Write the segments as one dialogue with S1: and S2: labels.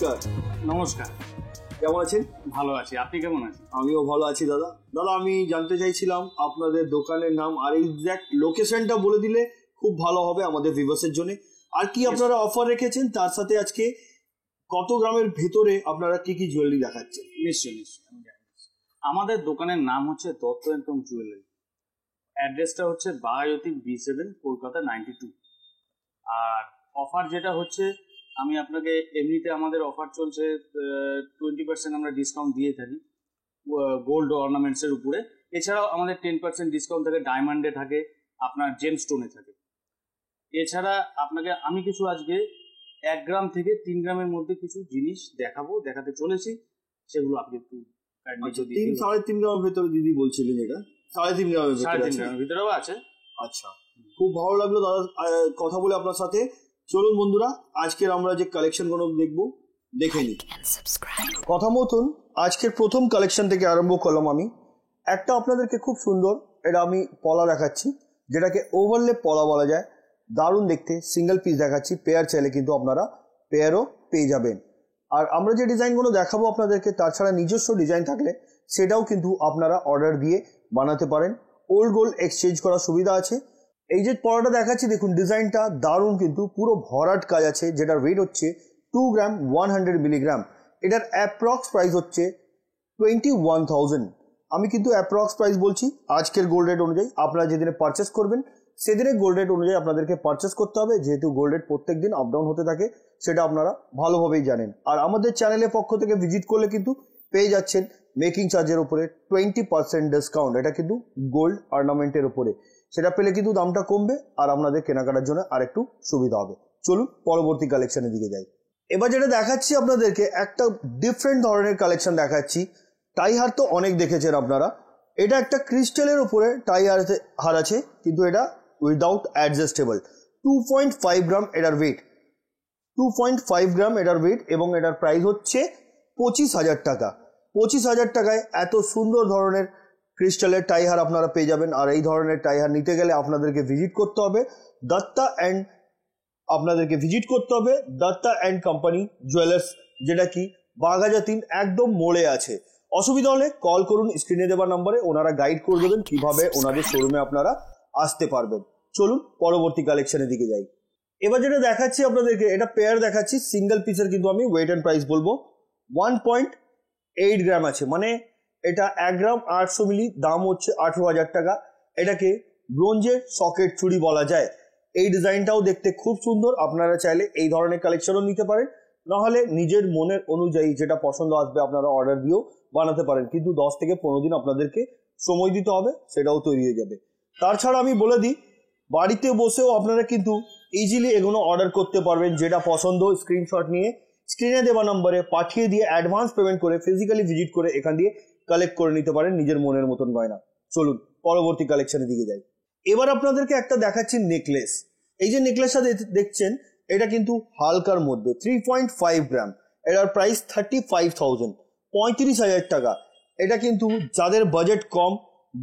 S1: নমস্কার।
S2: নমস্কার,
S1: কেমন আছেন?
S2: ভালো আছি। আপনি কেমন আছেন?
S1: আমিও ভালো আছি দাদা। দাদা আমি জানতে চাইছিলাম আপনাদের দোকানের নাম আর এক্স্যাক্ট লোকেশনটা বলে দিলে খুব ভালো হবে আমাদের ভিউয়ার্সের জন্য। আর কি আপনারা অফার রেখেছেন, তার সাথে আজকে কত গ্রামের ভেতরে আপনারা কি কি জুয়েলারি দেখাচ্ছেন?
S2: নিশ্চয়ই আমি জানি। আমাদের দোকানের নাম হচ্ছে দত্ত এন্ড জুয়েলারি। অ্যাড্রেসটা হচ্ছে বাঘাযতীন B7, কলকাতা 92। আর অফার যেটা হচ্ছে, আমি আপনাকে এমনিতে আমাদের অফার চলছে 20% আমরা ডিসকাউন্ট দিয়ে থাকি গোল্ড অর্নামেন্টসের উপরে। এছাড়াও আমাদের 10% ডিসকাউন্ট থাকে ডায়মন্ডে, থাকে আপনার জেম স্টোনে থাকে। এছাড়া আপনাকে আমি কিছু আজকে 1 গ্রাম থেকে 3 গ্রামের মধ্যে কিছু জিনিস দেখাতে চলেছি, সেগুলো আপনি একটু
S1: 3-3.5 গ্রামের ভেতরে দিদি বলছিলেন, এটা 3.5 গ্রামের
S2: ভিতরেও আছে।
S1: আচ্ছা, খুব ভালো লাগলো দাদা কথা বলে আপনার সাথে। চলুন বন্ধুরা, আজকের আমরা যে কালেকশনগুলো দেখবো দেখে নিই। কথা মতন আজকের প্রথম কালেকশন থেকে আরম্ভ করলাম আমি। একটা আপনাদেরকে খুব সুন্দর, এটা আমি পলা দেখাচ্ছি, যেটাকে ওভারলেপ পলা বলা যায়। দারুণ দেখতে, সিঙ্গেল পিস দেখাচ্ছি। পেয়ার চাইলে কিন্তু আপনারা পেয়ারও পেয়ে যাবেন। আর আমরা যে ডিজাইনগুলো দেখাবো আপনাদেরকে, তাছাড়া নিজস্ব ডিজাইন থাকলে সেটাও কিন্তু আপনারা অর্ডার দিয়ে বানাতে পারেন। ওল্ড গোল্ড এক্সচেঞ্জ করার সুবিধা আছে। এই যে পলাটা দেখাচ্ছি দেখুন, ডিজাইনটা দারুণ, কিন্তু পুরো ভরাট কাজ আছে, যেটার ওয়েট হচ্ছে 2 গ্রাম 100 মিলিগ্রাম। এটার অ্যাপ্রক্স প্রাইস হচ্ছে 21,000। আমি কিন্তু অ্যাপ্রক্স প্রাইস বলছি আজকের গোল্ড রেট অনুযায়ী। আপনারা যেদিনে পারচেস করবেন সেদিনের গোল্ড রেট অনুযায়ী আপনাদেরকে পারচেস করতে হবে, যেহেতু গোল্ড রেট প্রত্যেক দিন আপ ডাউন হতে থাকে, সেটা আপনারা ভালোভাবেই জানেন। আর আমাদের চ্যানেলের পক্ষ থেকে ভিজিট করলে কিন্তু পেয়ে যাচ্ছেন মেকিং চার্জের উপরে 20% ডিসকাউন্ট। এটা কিন্তু গোল্ড অর্নামেন্টের উপরে, সেটা পেলে কিন্তু দামটা কমবে আর আপনাদের কেনাকাটার জন্য আরেকটু সুবিধা হবে। চলুন পরবর্তী কালেকশনের দিকে যাই। এবার যেটা দেখাচ্ছি আপনাদেরকে, একটা ডিফারেন্ট ধরনের কালেকশন দেখাচ্ছি। টাই হার তো অনেক দেখেছেন আপনারা। এটা একটা ক্রিস্টালের উপরে টাই হার আছে, কিন্তু এটা উইদাউট অ্যাডজাস্টেবল। 2.5 গ্রাম এটার ওয়েট, 2.5 গ্রাম এটার ওয়েট, এবং এটার প্রাইস হচ্ছে 25,000 টাকা। 25,000 টাকায় এত সুন্দর ধরনের ক্রিস্টালের টাইহার আপনারা পেয়ে যাবেন। আর এই ধরনের টাইহার নিতে গেলে আপনাদেরকে ভিজিট করতে হবে দত্তা অ্যান্ড কোম্পানি জুয়েলার্স, যেটা কি বাঘাযতীন একদম মোড়ে আছে। অসুবিধা হলে কল করুন স্ক্রিনে দেওয়া নম্বরে, ওনারা গাইড করে দেবেন কিভাবে ওনাদের শোরুমে আপনারা আসতে পারবেন। চলুন পরবর্তী কালেকশনের দিকে যাই। এবার যেটা দেখাচ্ছি আপনাদেরকে, এটা পেয়ার দেখাচ্ছি, সিঙ্গেল পিসের কিন্তু আমি ওয়েট অ্যান্ড প্রাইস বলবো। 1.8 গ্রাম আছে, মানে এটা 1 গ্রাম 800 মিলি, দাম হচ্ছে 18,000 টাকা। এটাকে ব্রোঞ্জের সকেট চুড়ি বলা যায়। এই ডিজাইনটাও দেখতে খুব সুন্দর। আপনারা চাইলে এই ধরনের কালেকশনও নিতে পারেন, নাহলে নিজের মনের অনুযায়ী যেটা পছন্দ আসবে আপনারা অর্ডার দিয়েও বানাতে পারেন, কিন্তু 10 থেকে 15 দিন আপনাদেরকে সময় দিতে হবে, সেটাও তৈরি হয়ে যাবে। তাছাড়া আমি বলে দিই, বাড়িতে বসেও আপনারা কিন্তু ইজিলি এগুলো অর্ডার করতে পারবেন। যেটা পছন্দ স্ক্রিনশট নিয়ে স্ক্রিনে দেওয়া নম্বরে পাঠিয়ে দিয়ে অ্যাডভান্স পেমেন্ট করে ফিজিক্যালি ভিজিট করে এখান দিয়ে কালেক্ট করে নিতে পারেন নিজের মনের মতন গয়না। চলুন পরবর্তী কালেকশনের দিকে যাই। এবার আপনাদেরকে একটা দেখাচ্ছি নেকলেস। এই যে নেকলেসটা দেখছেন, এটা কিন্তু হালকার মধ্যে 3.5 গ্রাম। এটার প্রাইস 35,000, 35,000 টাকা। এটা কিন্তু যাদের বাজেট কম,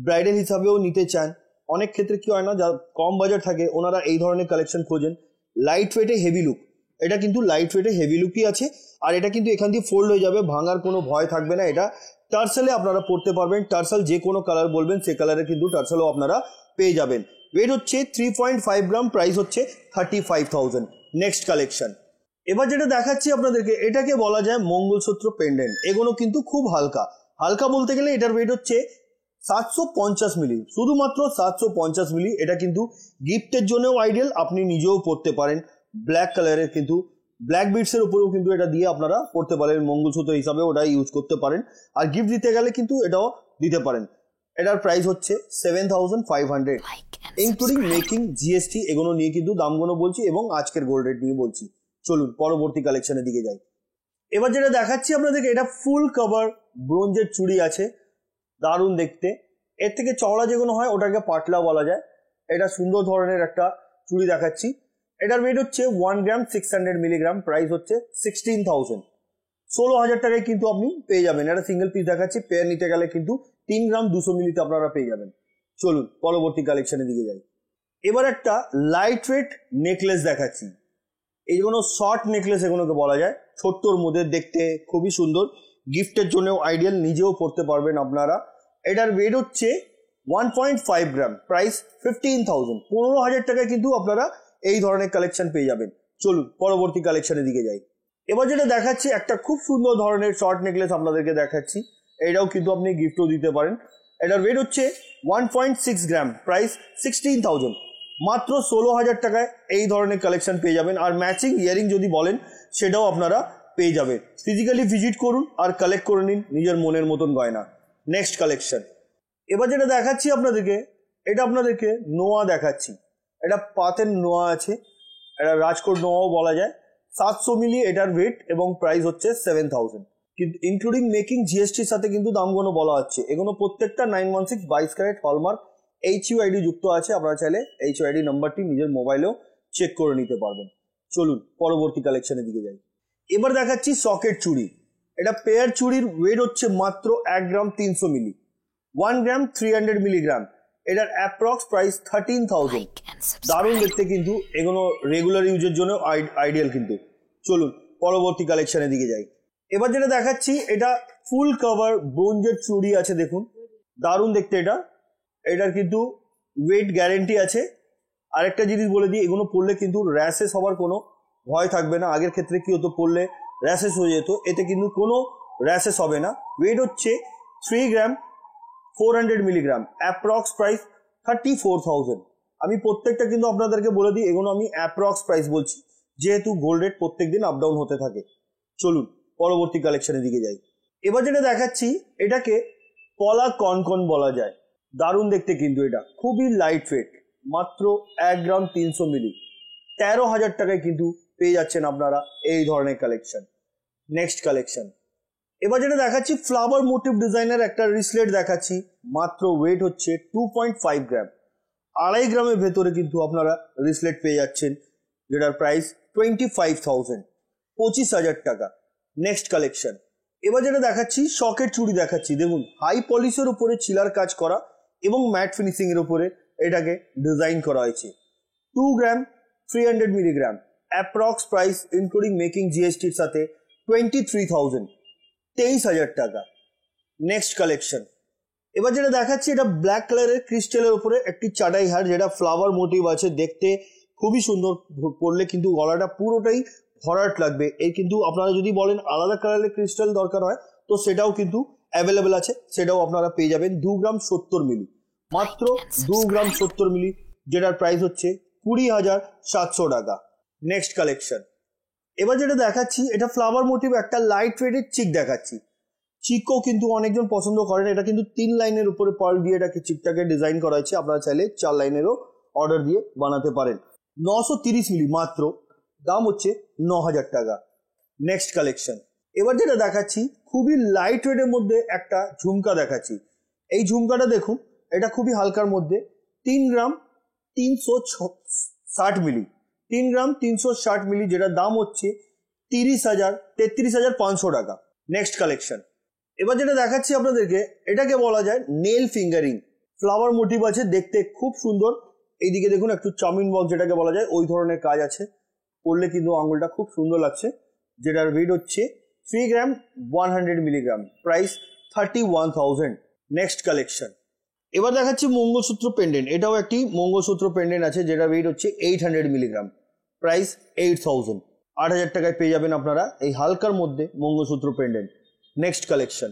S1: ব্রাইডাল হিসাবেও নিতে চান, অনেক ক্ষেত্রে কি হয় না, যা কম বাজেট থাকে ওনারা এই ধরনের কালেকশন খোঁজেন। লাইট ওয়েটে হেভি লুক, এটা কিন্তু লাইট ওয়েটে হেভি লুকই আছে। আর এটা কিন্তু এখান দিয়ে ফোল্ড হয়ে যাবে, ভাঙার কোনো ভয় থাকবে না। এটা টার্সালে আপনারা পড়তে পারবেন। টার্সাল যে কোনো কালার বলবেন সে কালারে কিন্তু টার্সালও আপনারা পেয়ে যাবেন। ওয়েট হচ্ছে 3.5 গ্রাম, প্রাইস হচ্ছে 35,000। নেক্সট কালেকশন এবার যেটা দেখাচ্ছি আপনাদেরকে, এটাকে বলা যায় মঙ্গলসূত্র পেন্ডেন্ট। এগুলো কিন্তু খুব হালকা বলতে গেলে এটার ওয়েট হচ্ছে 750 মিলি, শুধুমাত্র 750 মিলি। এটা কিন্তু গিফটের জন্যও আইডিয়াল, আপনি নিজেও পড়তে পারেন। ব্ল্যাক কালারের, কিন্তু ব্ল্যাক বিটসের উপরেও কিন্তু এটা দিয়ে আপনারা পড়তে পারেন, মঙ্গলসূত্র হিসাবে ওটা ইউজ করতে পারেন। আর গিফট দিতে গেলে কিন্তু এটাও দিতে পারেন। এটার প্রাইস হচ্ছে 7,500, ইনক্লুডিং মেকিং, জিএসটি এগুলো নিয়ে কিন্তু দামগুলো বলছি, এবং আজকের গোল্ড রেট নিয়ে বলছি। চলুন পরবর্তী কালেকশনের দিকে যাই। এবার যেটা দেখাচ্ছি আপনাদেরকে, এটা ফুল কভার ব্রোঞ্জের চুড়ি আছে, দারুণ দেখতে। এর থেকে চওড়া যেগুলো হয় ওটাকে পাটলা বলা যায়। এটা সুন্দর ধরনের একটা চুড়ি দেখাচ্ছি। এটার ওয়েট হচ্ছে 1 গ্রাম 600 মিলিগ্রাম, প্রাইস হচ্ছে 16,000, 16,000 টাকায় কিন্তু আপনি পেয়ে যাবেন। এটা সিঙ্গেল পিস দেখাচ্ছি, পেয়ার নিতে গেলে কিন্তু 3 গ্রাম 200 মিলিতে আপনারা পেয়ে যাবেন। চলুন পরবর্তী কালেকশনের দিকে যাই। এবার একটা লাইট ওয়েট নেকলেস দেখাচ্ছি। এইগুলো শর্ট নেকলেস এগুলোকে বলা যায়। ছোট্টর মধ্যে দেখতে খুবই সুন্দর, গিফটের জন্য আইডিয়াল, নিজেও পড়তে পারবেন আপনারা। এটার ওয়েট হচ্ছে 1.5 গ্রাম, প্রাইস 15,000। 15,000 টাকায় কিন্তু আপনারা এই ধরনের কালেকশন পেয়ে যাবেন। চলুন পরবর্তী কালেকশনের দিকে যাই। এবার যেটা দেখাচ্ছি একটা খুব সুন্দর ধরনের শর্ট নেকলেস আপনাদেরকে দেখাচ্ছি, এটাও কিন্তু আপনি গিফটও দিতে পারেন। এটার ওয়েট হচ্ছে 1.6 গ্রাম, প্রাইস 16,000। মাত্র 16,000 টাকায় এই ধরনের কালেকশন পেয়ে যাবেন। আর ম্যাচিং ইয়ারিং যদি বলেন সেটাও আপনারা পেয়ে যাবেন। ফিজিক্যালি ভিজিট করুন আর কালেক্ট করে নিন নিজের মনের মতন গয়না। নেক্সট কালেকশন এবার যেটা দেখাচ্ছি আপনাদেরকে, এটা আপনাদেরকে নোয়া দেখাচ্ছি। এটা পাতের নোয়া আছে, এটা রাজকোট নোয়াও বলা যায়। 700 মিলি এটার ওয়েট এবং প্রাইস হচ্ছে 7,000, কিন্তু ইনক্লুডিং মেকিং জিএসটির সাথে কিন্তু দামগুলো বলা হচ্ছে। এগুলো প্রত্যেকটা 916 22 ক্যারেট হলমার্ক, HUID যুক্ত আছে। আপনারা চাইলে HUID নাম্বারটি নিজের মোবাইলেও চেক করে নিতে পারবেন। চলুন পরবর্তী কালেকশনের দিকে যাই। এবার দেখাচ্ছি সকেট চুড়ি। এটা পেয়ার চুড়ির ওয়েট হচ্ছে মাত্র 1 গ্রাম 300 মিলি, 1 গ্রাম 300 মিলিগ্রাম। এটার অ্যাপ্রক্স প্রাইস 13,000। দারুণ দেখতে কিন্তু, এগুলো রেগুলার ইউজের জন্য আইডিয়াল কিন্তু। চলুন পরবর্তী কালেকশনের দিকে যাই। এবার যেটা দেখাচ্ছি এটা ফুল কভার ব্রোঞ্জের চুড়ি আছে, দেখুন দারুণ দেখতে এটা। এটার কিন্তু ওয়েট গ্যারেন্টি আছে। আরেকটা জিনিস বলে দিই, এগুলো পরলে কিন্তু র্যাশেস হওয়ার কোনো ভয় থাকবে না। আগের ক্ষেত্রে কি হতো, পরলে র্যাশেস হয়ে যেত, এতে কিন্তু কোনো র্যাশেস হবে না। ওয়েট হচ্ছে 3 গ্রাম 400 মিলিগ্রাম, অ্যাপ্রক্স প্রাইস 34,000। আমি প্রত্যেকটা কিন্তু আপনাদেরকে বলে দিই, এগুলো আমি অ্যাপ্রক্স প্রাইস বলছি, যেহেতু গোল্ড রেট প্রত্যেক দিন আপ ডাউন হতে থাকে। চলুন পরবর্তী কালেকশনের দিকে যাই। এবার যেটা দেখাচ্ছি এটাকে পলা কনকন বলা যায়। দারুণ দেখতে কিন্তু, এটা খুবই লাইট ওয়েট, মাত্র 1 গ্রাম 300 মিলি, 13,000 টাকায় কিন্তু পেয়ে যাচ্ছেন আপনারা এই ধরনের কালেকশন। নেক্সট কালেকশন এবার যেটা দেখাচ্ছি ফ্লাওয়ার মোটিভ ডিজাইনের একটা রিসলেট দেখাচ্ছি। মাত্র ওয়েট হচ্ছে 2.5 গ্রাম, 2.5 গ্রামের ভেতরে কিন্তু আপনারা রিসলেট পেয়ে যাচ্ছেন, যেটার প্রাইস 25,000, 25,000 টাকা। নেক্সট কালেকশন এবার যেটা দেখাচ্ছি সকেট চুড়ি দেখাচ্ছি। দেখুন হাই পলিশের উপরে চিলার কাজ করা এবং ম্যাট ফিনিশিং এর উপরে এটাকে ডিজাইন করা হয়েছে। 2 gram 300 milligram, approx price including making জিএসটির সাথে 23,000, 23,000 টাকা। নেক্সট কালেকশন এবার যেটা দেখাচ্ছি এটা ব্ল্যাক কালারের ক্রিস্টালের উপরে একটি চাটাই হার, যেটা ফ্লাওয়ার মোটিভ আছে, দেখতে খুবই সুন্দর। পরলে কিন্তু গলাটা পুরোটাই ভরাট লাগবে। এই কিন্তু আপনারা যদি বলেন আলাদা কালারের ক্রিস্টাল দরকার হয় তো সেটাও কিন্তু অ্যাভেলেবেল আছে, সেটাও আপনারা পেয়ে যাবেন। 2 গ্রাম 70 মিলি, মাত্র 2 গ্রাম 70 মিলি, যেটার প্রাইস হচ্ছে 20,700 টাকা। নেক্সট কালেকশন এবার যেটা দেখাচ্ছি এটা ফ্লাওয়ার মোটিভ একটা লাইট ওয়েটের চিক দেখাচ্ছি। চিকও কিন্তু অনেকজন পছন্দ করেন। এটা কিন্তু 3 লাইনের উপরে পার্ল দিয়ে এটাকে চিকটাকে ডিজাইন করা হয়েছে। আপনারা চাইলে 4 লাইনেরও অর্ডার দিয়ে বানাতে পারেন। 930 মিলি, মাত্র দাম হচ্ছে 9,000 টাকা। নেক্সট কালেকশন এবার যেটা দেখাচ্ছি খুবই লাইট ওয়েটের মধ্যে একটা ঝুমকা দেখাচ্ছি। এই ঝুমকাটা দেখুন, এটা খুবই হালকার মধ্যে, 3 গ্রাম 360 মিলি, 3 গ্রাম 360 মিলি, যেটার দাম হচ্ছে 33,500 টাকা। নেক্সট কালেকশন এবার যেটা দেখাচ্ছি আপনাদেরকে এটাকে বলা যায় নেল ফিঙ্গারিং। ফ্লাওয়ার মোটিভ আছে, দেখতে খুব সুন্দর। এইদিকে দেখুন একটু চাউমিন বক্স যেটাকে বলা যায় ওই ধরনের কাজ আছে, করলে কিন্তু আঙুলটা খুব সুন্দর লাগছে। যেটার ওয়েট হচ্ছে 3 গ্রাম 100 মিলিগ্রাম, প্রাইস 31,000। নেক্সট কালেকশন এবার দেখাচ্ছি মঙ্গলসূত্র পেন্ডেন্ট। এটাও একটি মঙ্গলসূত্র পেন্ডেন্ট আছে, যেটা ওয়েট হচ্ছে 800 মিলিগ্রাম, প্রাইস 8,000, 8,000 টাকায় পেয়ে যাবেন আপনারা এই হালকার মধ্যে মঙ্গলসূত্র পেন্ডেন্ট। নেক্সট কালেকশন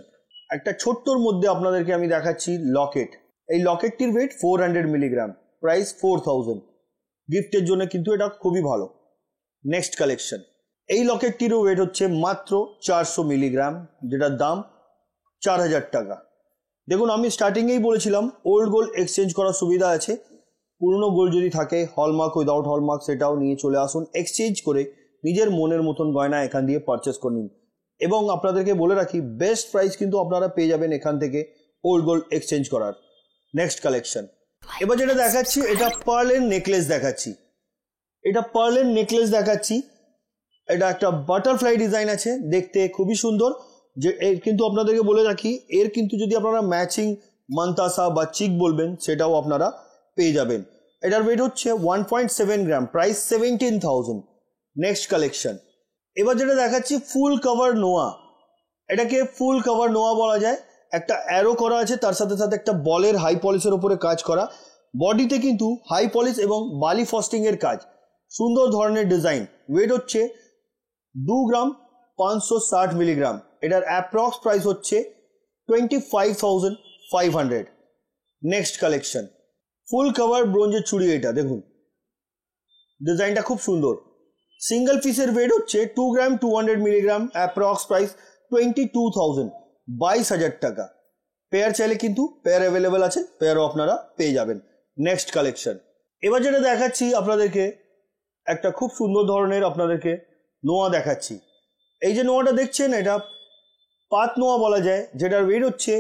S1: একটা ছোট্টর মধ্যে আপনাদেরকে আমি দেখাচ্ছি লকেট। এই লকেটটির ওয়েট 400 মিলিগ্রাম, প্রাইস 4,000। গিফটের জন্য কিন্তু এটা খুবই ভালো। নেক্সট কালেকশন এই লকেটটিরও ওয়েট হচ্ছে মাত্র 400 মিলিগ্রাম, যেটার দাম 4,000 টাকা। দেখুন আমি স্টার্টিংয়েই বলেছিলাম ওল্ড গোল্ড এক্সচেঞ্জ করার সুবিধা আছে। পুরনো গোল্ড যদি থাকে হলমার্ক উইদাউট হলমার্ক সেটাও নিয়ে চলে আসুন, এক্সচেঞ্জ করে নিজের মনের মতন গয়না এখান দিয়ে পারচেস করে নিন। এবং আপনাদেরকে বলে রাখি বেস্ট প্রাইস কিন্তু আপনারা পেয়ে যাবেন এখান থেকে ওল্ড গোল্ড এক্সচেঞ্জ করার। নেক্সট কালেকশন এবার যেটা দেখাচ্ছি এটা পার্লের নেকলেস দেখাচ্ছি। এটা পার্লের নেকলেস দেখাচ্ছি, এটা একটা বাটারফ্লাই ডিজাইন আছে, দেখতে খুবই সুন্দর। যে এর কিন্তু আপনাদেরকে বলে রাখি এর কিন্তু যদি আপনারা ম্যাচিং মান্তাসা বা চিক বলবেন সেটাও আপনারা পেয়ে যাবেন। এটার ওয়েট হচ্ছে 1.7 গ্রাম, প্রাইস 17,000। নেক্সট কালেকশন এবার যেটা দেখাচ্ছি ফুল কভার নোয়া, এটাকে ফুল কভার নোয়া বলা যায়। একটা অ্যারো করা আছে, তার সাথে সাথে একটা বলের হাই পলিশের উপরে কাজ করা, বডিতে কিন্তু হাই পলিশ এবং বালি ফস্টিং এর কাজ, সুন্দর ধরনের ডিজাইন। ওয়েট হচ্ছে 2 গ্রাম 560 মিলিগ্রাম। এটার অ্যাপ্রক্স প্রাইস হচ্ছে 25,500। নেক্সট কালেকশন, ফুল কভার ব্রোঞ্জের চুড়ি। এটা দেখুন ডিজাইনটা খুব সুন্দর। সিঙ্গেল পিসের ওয়েট হচ্ছে 2 গ্রাম 200 মিলিগ্রাম, অ্যাপ্রক্স প্রাইস 22,000, 22,000 টাকা। পেয়ার চাইলে কিন্তু পেয়ার অ্যাভেলেবেল আছে, পেয়ারও আপনারা পেয়ে যাবেন। নেক্সট কালেকশন, এবার যেটা দেখাচ্ছি আপনাদেরকে একটা খুব সুন্দর ধরনের আপনাদেরকে নোয়া দেখাচ্ছি। এই যে নোয়াটা দেখছেন এটা পাত নোয়া বলা যায়, যেটার ওয়েট হচ্ছে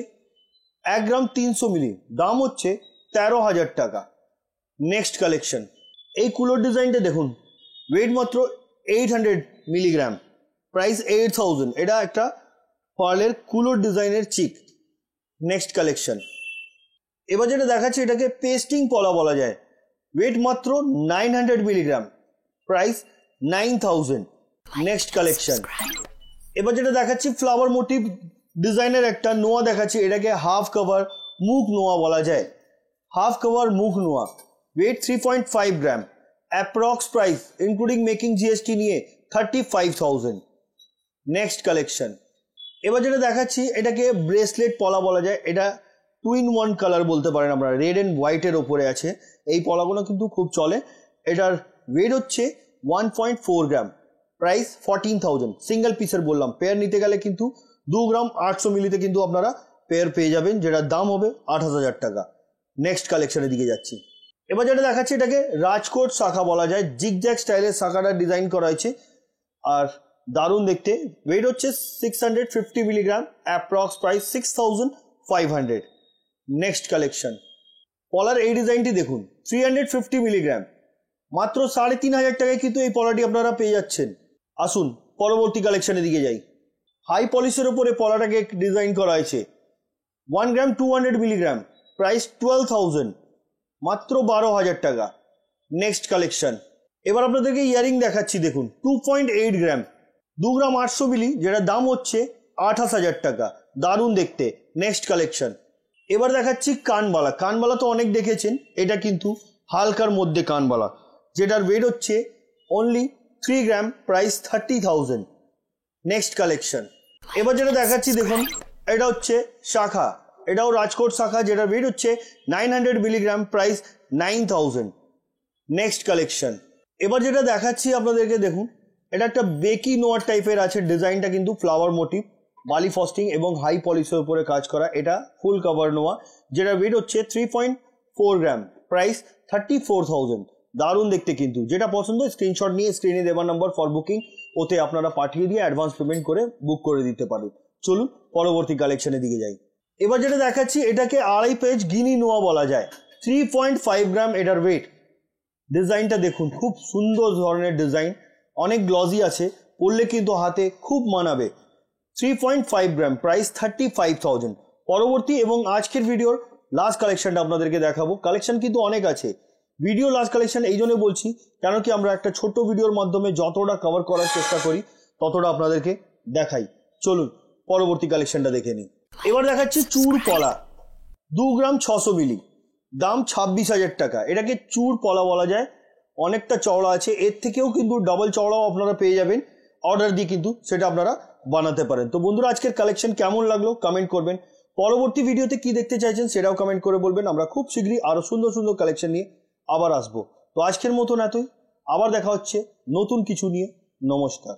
S1: 1 গ্রাম 300 মিলি, দাম হচ্ছে 13,000 টাকা। নেক্সট কালেকশন, এই কুলোর ডিজাইনটা দেখুন, ওয়েট মাত্র 800 মিলিগ্রাম, প্রাইস 8,000। এটা একটা পার্লের কুলোর ডিজাইনের চিক। নেক্সট কালেকশন, এবার যেটা দেখাচ্ছে এটাকে পেস্টিং পলা বলা যায়, ওয়েট মাত্র 900 মিলিগ্রাম, প্রাইস 9,000। নেক্সট কালেকশন, এবার যেটা দেখাচ্ছি ফ্লাওয়ার মোটিভ ডিজাইনের একটা নোয়া দেখাচ্ছি, এটাকে হাফ কভার মুখ নোয়া বলা যায়। হাফ কভার মুখ নোয়া, weight 3.5 gram, approx price including making GST নিয়ে 35,000। নেক্সট কালেকশন, এবার যেটা দেখাচ্ছি এটাকে ব্রেসলেট পলা বলা যায়। এটা 2-in-1 কালার বলতে পারেন আমরা, রেড অ্যান্ড হোয়াইটের ওপরে আছে। এই পলাগুলো কিন্তু খুব চলে। এটার ওয়েট হচ্ছে 1.4 গ্রাম, প্রাইস 14,000। সিঙ্গেল পিসের বললাম, পেয়ার নিতে গেলে কিন্তু 2 গ্রাম 800 মিলিতে কিন্তু আপনারা পেয়ার পেয়ে যাবেন, যেটার দাম হবে 28,000 টাকা। নেক্সট কালেকশনের দিকে যাচ্ছি, এবার যেটা দেখাচ্ছি এটাকে রাজকোট শাখা বলা যায়। জিগজ্যাগ স্টাইলের শাখাটা ডিজাইন করা হয়েছে আর দারুণ দেখতে। ওয়েট হচ্ছে 650 milligram, approx price 6,500। Next collection, পলার এই ডিজাইনটি দেখুন, 350 মিলিগ্রাম, মাত্র 3,500 টাকায় কিন্তু এই পলাটি আপনারা পেয়ে যাচ্ছেন। আসুন পরবর্তী কালেকশনের দিকে যাই। হাই পলিশের উপরে পলাটাকে ডিজাইন করা হয়েছে, 1 গ্রাম 200 মিলিগ্রাম, প্রাইস 12,000, মাত্র 12,000 টাকা। নেক্সট কালেকশন, এবার আপনাদেরকে ইয়ারিং দেখাচ্ছি দেখুন, 2.8 গ্রাম, 2 গ্রাম 800 মিলি, যেটার দাম হচ্ছে 28,000 টাকা, দারুণ দেখতে। নেক্সট কালেকশন, এবার দেখাচ্ছি কানবালা। কানবালা তো অনেক দেখেছেন, এটা কিন্তু হালকার মধ্যে কানবালা, যেটার ওয়েট হচ্ছে অনলি 3 গ্রাম, প্রাইস 30,000। নেক্সট কালেকশন, এবার যেটা দেখাচ্ছি দেখুন, এটা হচ্ছে শাখা, এটাও রাজকোট শাখা, যেটার ওয়েট হচ্ছে 900 মিলিগ্রাম, প্রাইস 9,000। নেক্সট কালেকশন, এবার যেটা দেখাচ্ছি আপনাদেরকে দেখুন, এটা একটা বেকি নোয়ার টাইপের আছে। ডিজাইনটা কিন্তু ফ্লাওয়ার মোটিভ, বালি ফস্টিং এবং হাই পলিশের উপরে কাজ করা। এটা ফুল কভার নোয়া, যেটার ওয়েট হচ্ছে 3.4 গ্রাম, প্রাইস 34,000। দারুণ দেখতে কিন্তু। যেটা পছন্দ স্ক্রিনশট নিয়ে স্ক্রিনে দেওয়া নাম্বার ফর বুকিং, ওতে আপনারা পাঠিয়ে দিয়ে অ্যাডভান্স পেমেন্ট করে বুক করে দিতে পারেন। চলুন পরবর্তী কালেকশনের দিকে যাই। এবার যেটা দেখাচ্ছি এটাকে 2.5 পেজ গিনি নোয়া বলা যায়, 3.5 গ্রাম এটার ওয়েট। ডিজাইনটা দেখুন, খুব সুন্দর ধরনের ডিজাইন, অনেক গ্লজি আছে, পরলে কিন্তু হাতে খুব মানাবে। 3.5 গ্রাম, প্রাইস 35,000। পরবর্তী এবং আজকের ভিডিওর লাস্ট কালেকশনটা আপনাদেরকে দেখাবো। কালেকশন কিন্তু অনেক আছে, ভিডিও লাস্ট কালেকশন এই জন্য বলছি কেন কি আমরা একটা ছোট্ট ভিডিওর মাধ্যমে যতটা কভার করার চেষ্টা করি ততটা আপনাদেরকে দেখাই। চলুন পরবর্তী কালেকশনটা দেখে নিই। এবার দেখাচ্ছি চূড় পলা, 2 গ্রাম 600 মিলি, দাম 26,000 টাকা। এটাকে চূড় পলা বলা যায়, অনেকটা চওড়া আছে, এর থেকেও কিন্তু ডাবল চওড়াও আপনারা পেয়ে যাবেন। অর্ডার দিয়ে কিন্তু সেটা আপনারা বানাতে পারেন। তো বন্ধুরা, আজকের কালেকশন কেমন লাগলো কমেন্ট করবেন। পরবর্তী ভিডিওতে কি দেখতে চাইছেন সেটাও কমেন্ট করে বলবেন। আমরা খুব শীঘ্রই আরো সুন্দর সুন্দর কালেকশন নিয়ে আবার আসবো। তো আজকের মতন এতই, আবার দেখা হচ্ছে নতুন কিছু নিয়ে। নমস্কার।